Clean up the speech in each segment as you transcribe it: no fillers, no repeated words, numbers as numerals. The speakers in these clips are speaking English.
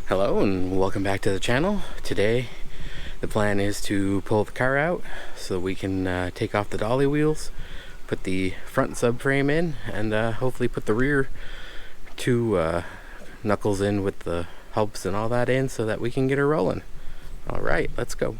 Hello and welcome back to the channel. Today the plan is to pull the car out so we can take off the dolly wheels, put the front subframe in, and hopefully put the rear two knuckles in with the hubs and all that in so that we can get her rolling. Alright, let's go.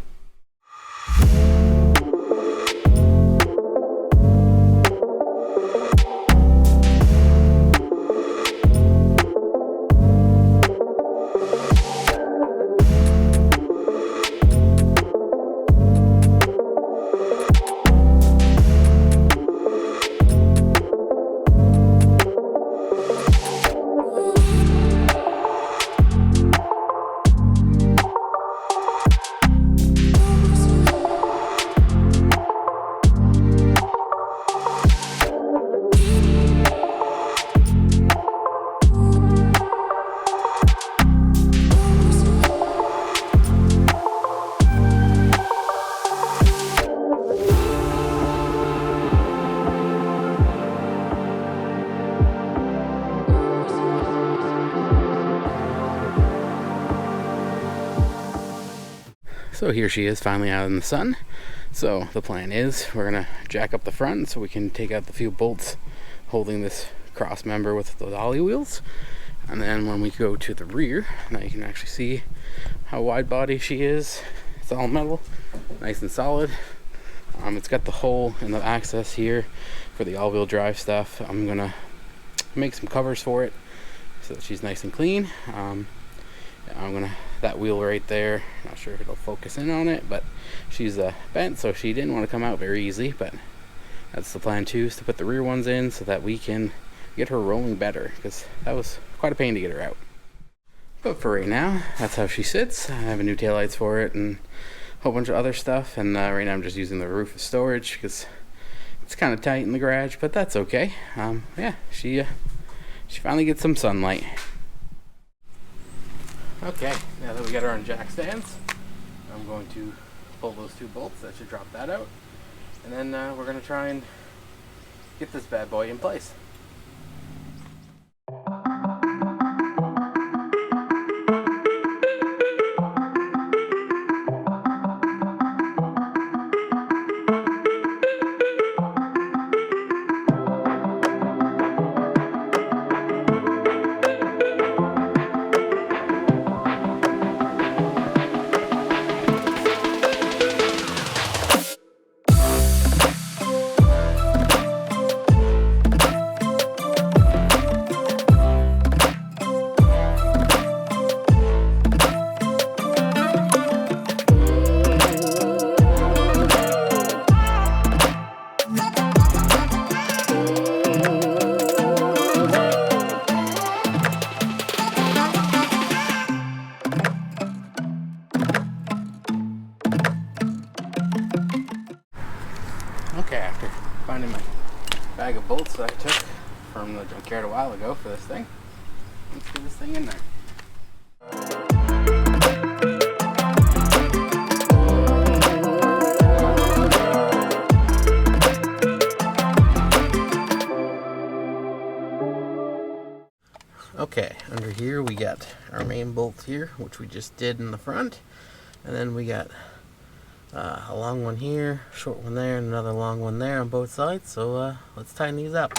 So here she is finally out in the sun. So the plan is we're gonna jack up the front so we can take out the few bolts holding this cross member with the dolly wheels. And then when we go to the rear, now you can actually see how wide body she is. It's all metal, nice and solid. It's got the hole in the access here for the all-wheel drive stuff. I'm gonna make some covers for it so that she's nice and clean. That wheel right there, not sure if it'll focus in on it, but she's bent, so she didn't want to come out very easy, but that's the plan too, is to put the rear ones in so that we can get her rolling better, because that was quite a pain to get her out. But for right now, that's how she sits. I have a new taillights for it and a whole bunch of other stuff, and right now I'm just using the roof as storage because it's kind of tight in the garage, but that's okay. Yeah, she finally gets some sunlight. Okay, now that we got her on jack stands, I'm going to pull those two bolts. That should drop that out. And then we're going to try and get this bad boy in place. Okay, after finding my bag of bolts that I took from the junkyard a while ago for this thing, let's get this thing in there. Okay, under here we got our main bolts here, which we just did in the front, and then we got a long one here, short one there, and another long one there on both sides. So let's tighten these up.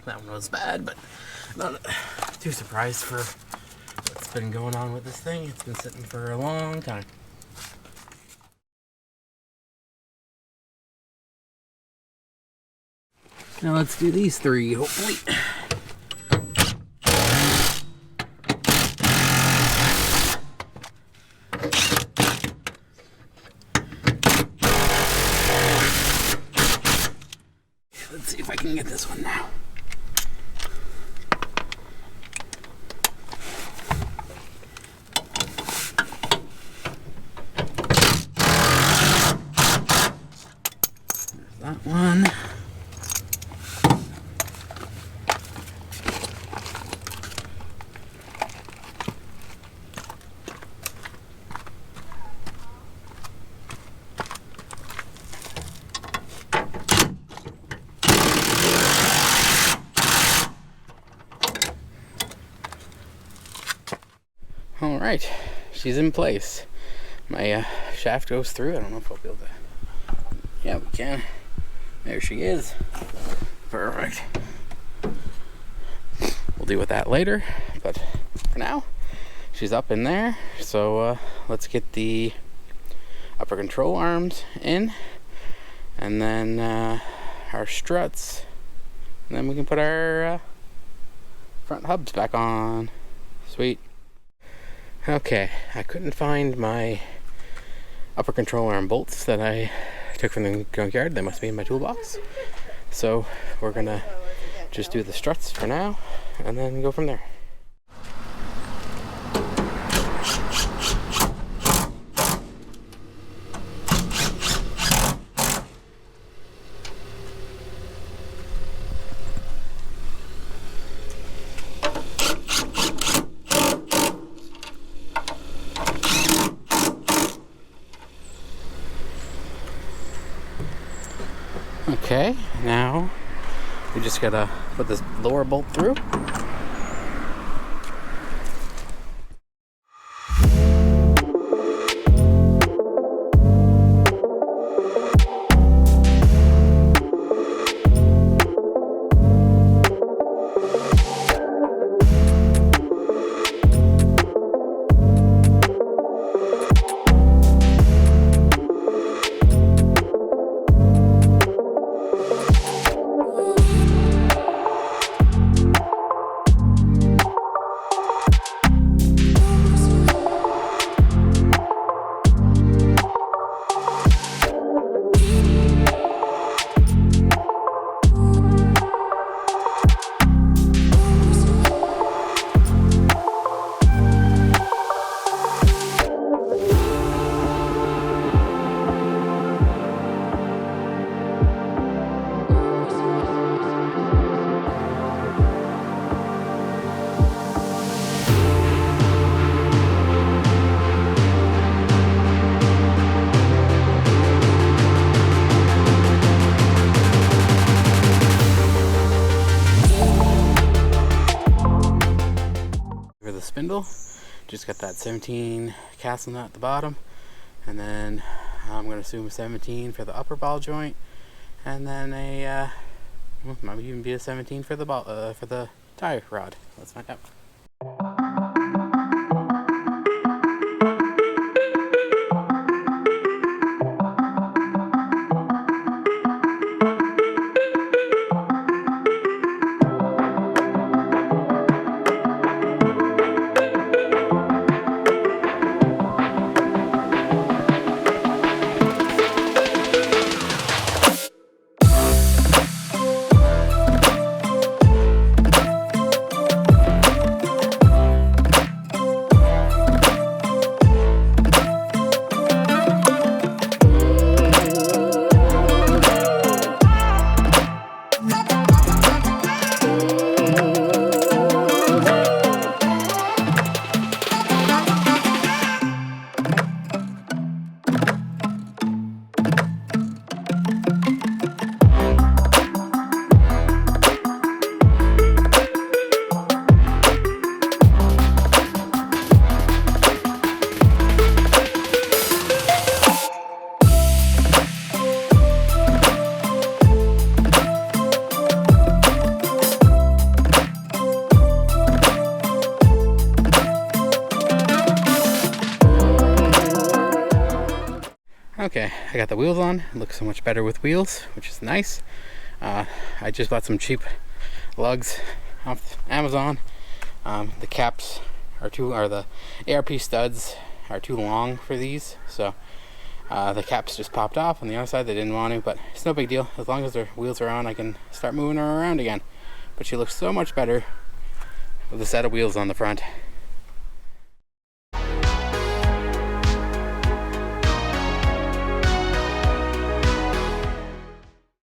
That one was bad, but not too surprised for what's been going on with this thing. It's been sitting for a long time. Now let's do these three, hopefully. Let's see if I can get this one now. Alright, she's in place. My shaft goes through. I don't know if I'll be able to. Yeah, we can. There she is. Perfect. We'll deal with that later, but for now, she's up in there. So let's get the upper control arms in, and then our struts, and then we can put our front hubs back on. Sweet. Okay, I couldn't find my upper control arm bolts that I took from the junkyard. They must be in my toolbox. So we're gonna just do the struts for now and then go from there. Okay, now we just gotta put this lower bolt through. Spindle, just got that 17 castle nut at the bottom, and then I'm going to assume a 17 for the upper ball joint, and then a might even be a 17 for the ball for the tie rod. Let's find out. Okay, I got the wheels on. It looks so much better with wheels, which is nice. I just bought some cheap lugs off Amazon. The caps are the ARP studs are too long for these, so the caps just popped off on the other side. They didn't want to, but it's no big deal. As long as their wheels are on, I can start moving her around again. But she looks so much better with a set of wheels on the front.